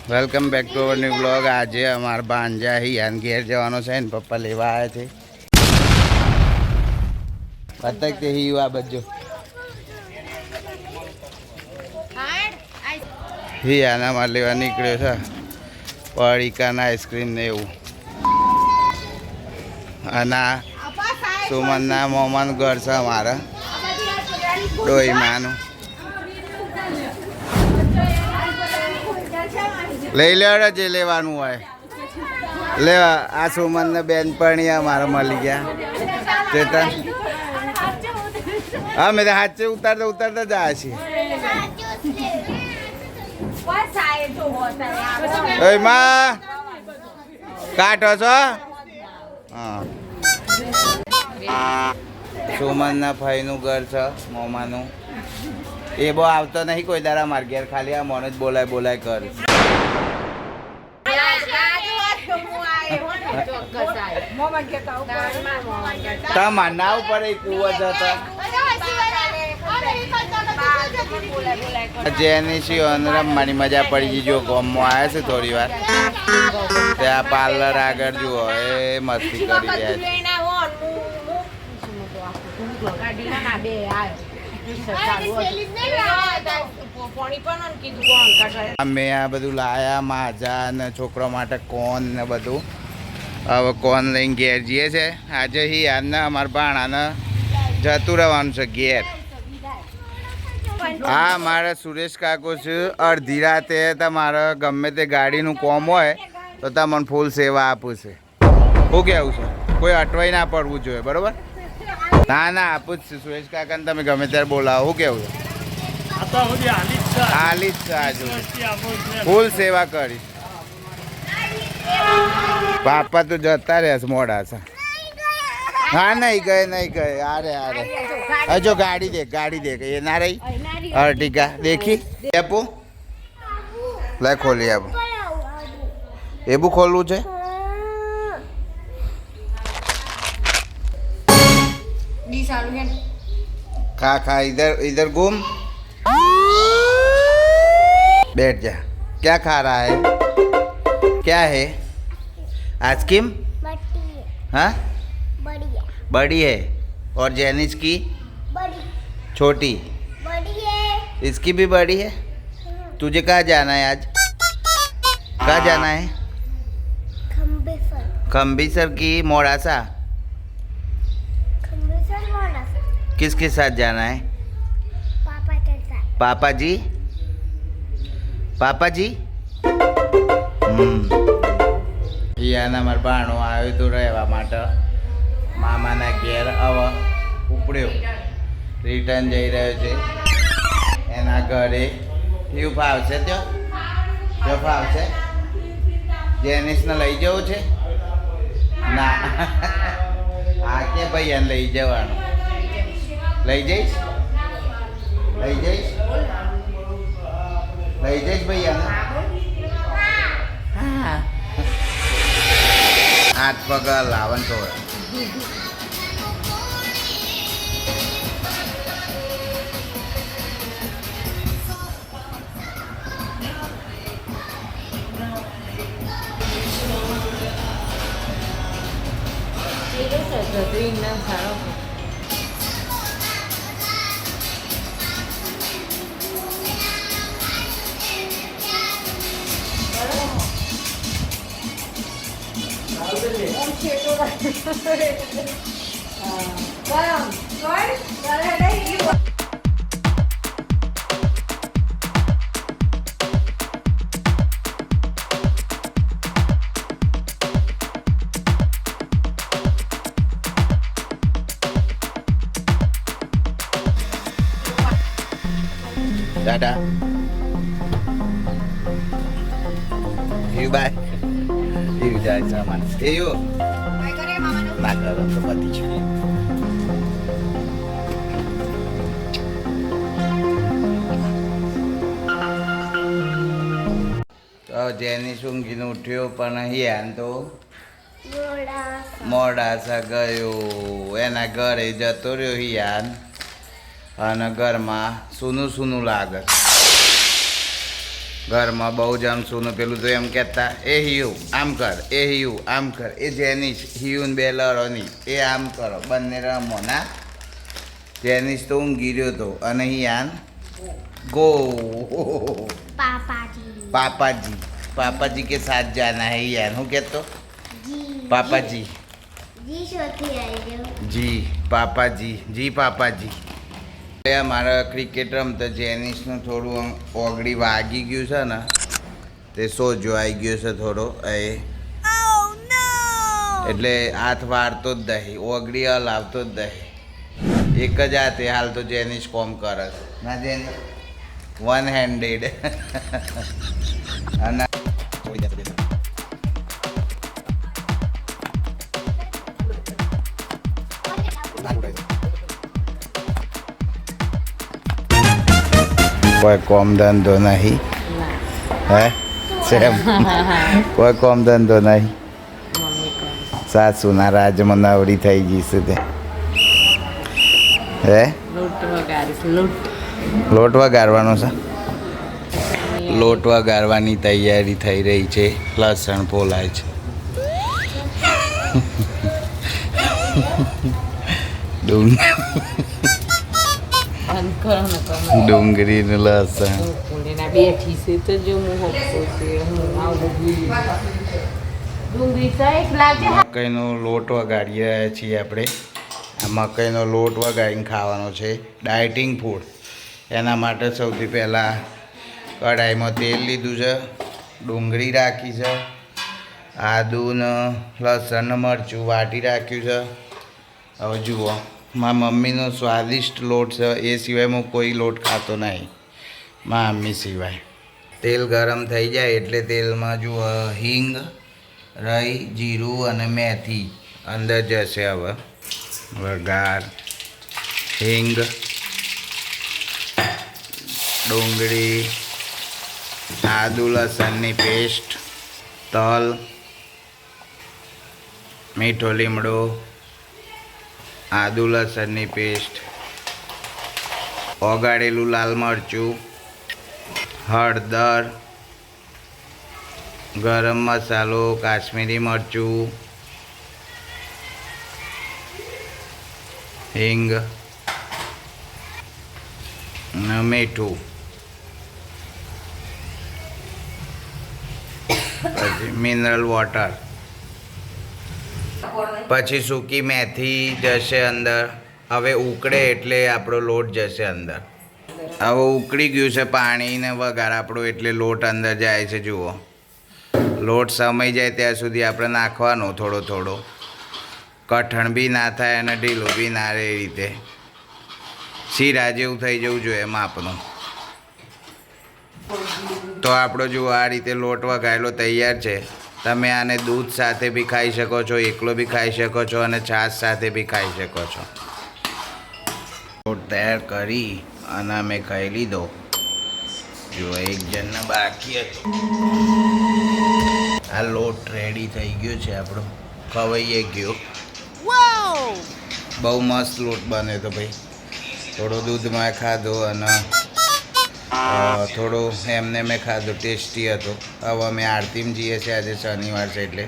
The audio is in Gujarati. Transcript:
Welcome back to our new blog. આજે અમારા ભાંજા હિયાન ઘેર જવાનો છે ને પપ્પા લેવા આવ્યા છે। પતક તે હિયું આ બજો હિયાન અમારે લેવા નીકળ્યો છે પડીકાના આઈસ્ક્રીમ ને એવું। અને સુમનના મોમાનું ઘર છે અમારા ડોહીમાનું। લઈ લેવાડો જે લેવાનું હોય લેવા। આ સુમન ને બેનપણી અમારા મળી ગયા। હા મેં હાથે ઉતારતા ઉતારતા જાય છે। માં કાઢો છો? હા સુમનના ભાઈનું ઘર છે મોમાનું। એ બહુ આવતો નહીં કોઈ દાડા માર ઘેર, ખાલી આ મોને જ બોલાય બોલાય કરે। તમાર ના ઉપર કુવો જતો જેની શિવન રમવાની મજા પડી ગઈ। જો ગામમાં આવ્યા છે થોડી વાર, ત્યાં પાર્લર આગળ જુઓ એ મસ્તી કરી રહ્યા છે। મેં આ બધું લાયા માજા ને છોકરો માટે કોન ને બધું। હવે કોન લઈને ઘેર જઈએ છે। આજે હિયાને અમારા ભાણાને જતું રહેવાનું છે ઘેર। હા મારા સુરેશ કાકો છે। અડધી રાતે તમારે ગમે તે ગાડીનું કોમ હોય તો તમને ફૂલ સેવા આપું છે। શું કહેવું છે? કોઈ અટવાઈ ના પડવું જોઈએ, બરાબર? ના ના આપું જ છે સુરેશ કાકાને, તમે ગમે ત્યારે બોલાવો। શું કહેવું છે? હાલી જ છે આજુ ફૂલ સેવા કરીશ। પાપા તો જતા રહ્યા મોડા છે। હા નહીં ગયે અરે હજો ગાડી દેખ એ ના રહી અર્ટિકા દેખી આપું લે ખોલી આપું। એ બું ખોલવું છે? खा खा इधर घूम बैठ जा। क्या खा रहा है? क्या है? आइसक्रीम? हाँ बड़ी है। और जेनिस की बड़ी छोटी बड़ी है। इसकी भी बड़ी है। तुझे कहाँ जाना है आज? कहाँ जाना है? खम्बीसर की मोड़ासा। किसके साथ जाना है? पापा के साथ। पापा जी? पापा जी? યાના મારા ભાણો આવ્યો તો રહેવા માટે મામાના ઘેર। હવે ઉપડ્યો રિટર્ન જઈ રહ્યો છે એના ઘરે। એવું ફાવશે તો ફાવશે? જેનિસને લઈ જવું છે? ના આ કે ભાઈ એને લઈ જવાનું। લઈ જઈશ ભાઈ હા હાથ પગ લાવન તો Dadah. You bye. You જાય સામાન એ યુ ના કરો તો પતી છે। તો જેની સૂંઘીને ઉઠ્યો પણ હિયાન તો મોડાસા ગયો એના ઘરે જતો રહ્યો હિયાન। અને ઘરમાં સૂનું સૂનું લાગે। ઘરમાં બહુ જ આમ સોનું પેલું તો એમ કહેતા એ હિયુ આમ કર, એ હિયુ આમ કર, એ જેનિશ હિયુન બે લરોની એ આમ કરો, બંને રમો ના. જેનિશ તો ઊંઘી રહ્યો હતો અને હિયાન ગો પાપાજી पापा जी के साथ जाना है यार હું કહેતો પાપાજી જી પાપાજી જી પાપાજી. મારા ક્રિકેટ રમતા જેનિસનું થોડું ઓગળી વાગી ગયું છે ને તે સોજો આવી ગયો છે થોડો એ એટલે હાથ વારતો જ દહીં ઓગળી હલાવતો જ દહીં એક જ હાથે હાલ તો જેનિસ કોમ કરે ના જેનિસ વન હેન્ડેડ અને કોઈ કોમ ધંધો નહીં હે સેમ કોઈ કોમ ધંધો નહીં સાસુના રાજમાં નવરી થઈ ગઈ છે તે હે લોટ વગાડવાનો છે લોટ વગાડવાની તૈયારી થઈ રહી છે લસણ પોલાય છે ડુંગળી ને લસણ મકાઈનો લોટ વગાડી રહ્યા છીએ આપણે. આ મકાઈનો લોટ વગાડીને ખાવાનો છે ડાયટિંગ ફૂડ. એના માટે સૌથી પહેલાં કઢાઈમાં તેલ લીધું છે, ડુંગળી રાખી છે, આદુ ને લસણ ને મરચું વાટી રાખ્યું છે. હવે જુઓ મારા મમ્મીનો સ્વાદિષ્ટ લોટ છે એ સિવાય હું કોઈ લોટ ખાતો નહીં મારા મમ્મી સિવાય. તેલ ગરમ થઈ જાય એટલે તેલમાં જુઓ હિંગ, રાઈ, જીરું અને મેથી અંદર જશે. હવે વઘાર હિંગ, ડુંગળી, આદુ લસણની પેસ્ટ, તલ, મીઠો લીમડો, આદુ લસણની પેસ્ટ, ઓગાળેલું લાલ મરચું, હળદર, ગરમ મસાલો, કાશ્મીરી મરચું, હિંગ અને મીઠું, પછી મિનરલ વોટર, પછી સૂકી મેથી જશે અંદર. હવે ઉકળે એટલે આપણો લોટ જશે અંદર. હવે ઉકળી ગયું છે પાણી ને વઘાર આપણો એટલે લોટ અંદર જાય છે. જુઓ લોટ સમાઈ જાય ત્યાં સુધી આપણે નાખવાનો થોડો થોડો, કઠણ બી ના થાય અને ઢીલું બી ના રહે. એ રીતે શીરા જેવું થઈ જવું જોઈએ માપનું. તો આપણો જુઓ આ રીતે લોટ વઘારેલો તૈયાર છે. તમે આને દૂધ સાથે બી ખાઈ શકો છો, એકલો બી ખાઈ શકો છો અને છાશ સાથે બી ખાઈ શકો છો. લોટ તૈયાર કરી અને અમે ખાઈ લીધો. જો એક જણને બાકી હતું. આ લોટ રેડી થઈ ગયો છે આપણો, ખવાઈએ ગયો. બહુ મસ્ત લોટ બને તો ભાઈ. થોડો દૂધમાં ખાધો અને થોડો એમને મેં ખાધો, ટેસ્ટી હતો. હવે અમે આરતીમાં જઈએ છીએ, આજે શનિવાર છે એટલે